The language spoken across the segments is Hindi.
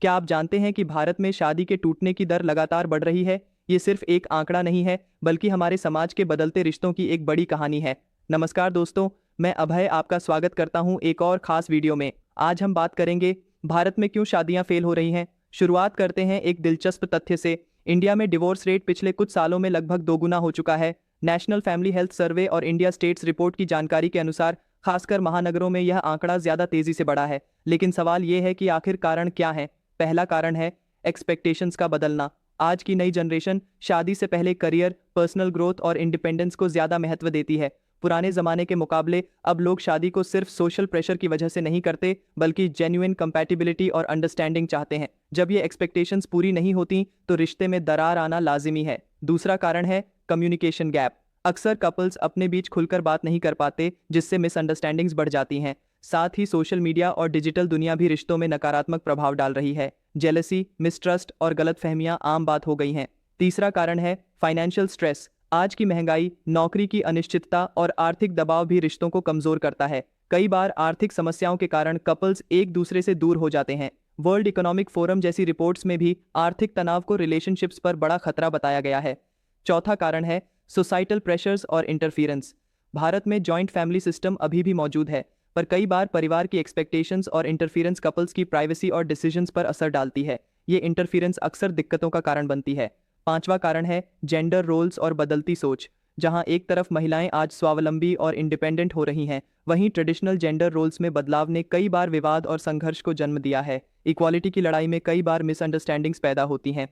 क्या आप जानते हैं कि भारत में शादी के टूटने की दर लगातार बढ़ रही है? ये सिर्फ एक आंकड़ा नहीं है, बल्कि हमारे समाज के बदलते रिश्तों की एक बड़ी कहानी है। नमस्कार दोस्तों, मैं अभय आपका स्वागत करता हूं एक और खास वीडियो में। आज हम बात करेंगे भारत में क्यों शादियां फेल हो रही हैं। शुरुआत करते हैं एक दिलचस्प तथ्य से। इंडिया में डिवोर्स रेट पिछले कुछ सालों में लगभग दोगुना हो चुका है। नेशनल फैमिली हेल्थ सर्वे और इंडिया स्टेट्स रिपोर्ट की जानकारी के अनुसार खासकर महानगरों में यह आंकड़ा ज्यादा तेजी से बढ़ा है। लेकिन सवाल यह है कि आखिर कारण क्या है। पहला कारण है एक्सपेक्टेशंस का बदलना। आज की नई जनरेशन शादी से पहले करियर, पर्सनल ग्रोथ और इंडिपेंडेंस को ज्यादा महत्व देती है। पुराने जमाने के मुकाबले अब लोग शादी को सिर्फ सोशल प्रेशर की वजह से नहीं करते, बल्कि जेन्युइन कंपैटिबिलिटी और अंडरस्टैंडिंग चाहते हैं। जब ये एक्सपेक्टेशंस पूरी नहीं होती तो रिश्ते में दरार आना लाजिमी है। दूसरा कारण है कम्युनिकेशन गैप। अक्सर कपल्स अपने बीच खुलकर बात नहीं कर पाते, जिससे मिसअंडरस्टैंडिंग्स बढ़ जाती हैं। साथ ही सोशल मीडिया और डिजिटल दुनिया भी रिश्तों में नकारात्मक प्रभाव डाल रही है। जेलसी, मिसट्रस्ट और गलतफहमियां आम बात हो गई हैं। तीसरा कारण है फाइनेंशियल स्ट्रेस। आज की महंगाई, नौकरी की अनिश्चितता और आर्थिक दबाव भी रिश्तों को कमजोर करता है। कई बार आर्थिक समस्याओं के कारण कपल्स एक दूसरे से दूर हो जाते हैं। वर्ल्ड इकोनॉमिक फोरम जैसी रिपोर्ट्स में भी आर्थिक तनाव को रिलेशनशिप्स पर बड़ा खतरा बताया गया है। चौथा कारण है सोसाइटल प्रेशर्स और इंटरफियरेंस। भारत में जॉइंट फैमिली सिस्टम अभी भी मौजूद है, पर कई बार परिवार की एक्सपेक्टेशंस और इंटरफियरेंस कपल्स की प्राइवेसी और डिसीजंस पर असर डालती है। ये इंटरफियरेंस अक्सर दिक्कतों का कारण बनती है। पांचवा कारण है जेंडर रोल्स और बदलती सोच। जहां एक तरफ महिलाएं आज स्वावलंबी और इंडिपेंडेंट हो रही हैं, वहीं ट्रेडिशनल जेंडर रोल्स में बदलाव ने कई बार विवाद और संघर्ष को जन्म दिया है। इक्वालिटी की लड़ाई में कई बार मिसअंडरस्टैंडिंग्स पैदा होती हैं।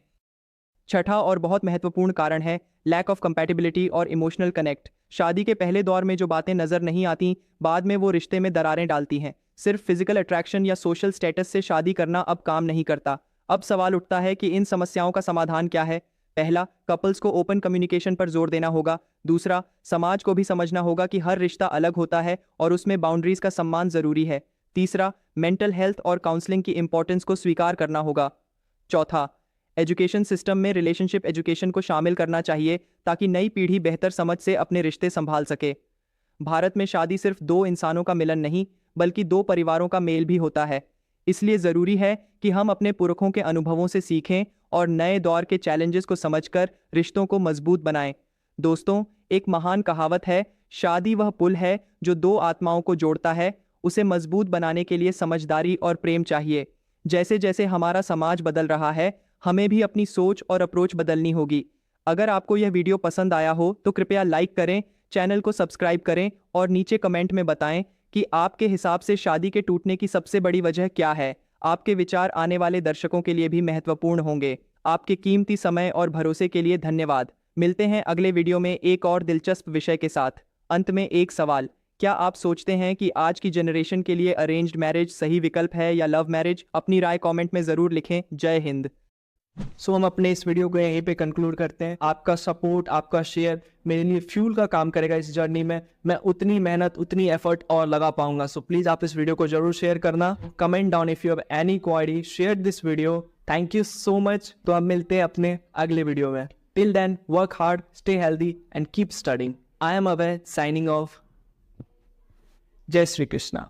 छठा और बहुत महत्वपूर्ण कारण है लैक ऑफ कंपैटिबिलिटी और इमोशनल कनेक्ट। शादी के पहले दौर में जो बातें नजर नहीं आती, बाद में वो रिश्ते में दरारें डालती हैं। सिर्फ फिजिकल अट्रैक्शन या सोशल स्टेटस से शादी करना अब काम नहीं करता। अब सवाल उठता है कि इन समस्याओं का समाधान क्या है। पहला, कपल्स को ओपन कम्युनिकेशन पर जोर देना होगा। दूसरा, समाज को भी समझना होगा कि हर रिश्ता अलग होता है और उसमें बाउंड्रीज का सम्मान जरूरी है। तीसरा, मेंटल हेल्थ और काउंसलिंग की इंपॉर्टेंस को स्वीकार करना होगा। चौथा, एजुकेशन सिस्टम में रिलेशनशिप एजुकेशन को शामिल करना चाहिए, ताकि नई पीढ़ी बेहतर समझ से अपने रिश्ते संभाल सके। भारत में शादी सिर्फ दो इंसानों का मिलन नहीं, बल्कि दो परिवारों का मेल भी होता है। इसलिए जरूरी है कि हम अपने पुरखों के अनुभवों से सीखें और नए दौर के चैलेंजेस को समझकर रिश्तों को मजबूत बनाएं। दोस्तों, एक महान कहावत है, शादी वह पुल है जो दो आत्माओं को जोड़ता है। उसे मजबूत बनाने के लिए समझदारी और प्रेम चाहिए। जैसे जैसे हमारा समाज बदल रहा है, हमें भी अपनी सोच और अप्रोच बदलनी होगी। अगर आपको यह वीडियो पसंद आया हो तो कृपया लाइक करें, चैनल को सब्सक्राइब करें और नीचे कमेंट में बताएं कि आपके हिसाब से शादी के टूटने की सबसे बड़ी वजह क्या है। आपके विचार आने वाले दर्शकों के लिए भी महत्वपूर्ण होंगे। आपके कीमती समय और भरोसे के लिए धन्यवाद। मिलते हैं अगले वीडियो में एक और दिलचस्प विषय के साथ। अंत में एक सवाल, क्या आप सोचते हैं कि आज की जनरेशन के लिए अरेंज्ड मैरिज सही विकल्प है या लव मैरिज? अपनी राय कमेंट में ज़रूर लिखें। जय हिंद। हम अपने इस वीडियो को यहीं पे कंक्लूड करते हैं। आपका सपोर्ट, आपका शेयर मेरे लिए फ्यूल का काम करेगा। इस जर्नी में मैं उतनी मेहनत, उतनी एफर्ट और लगा पाऊंगा। सो प्लीज आप इस वीडियो को जरूर शेयर करना। Comment down if you have any query, share this video. Thank you so much. तो अब मिलते हैं अपने अगले वीडियो में। Till then, work hard, stay healthy and keep studying. I am Abhay, signing off. जय श्री कृष्णा।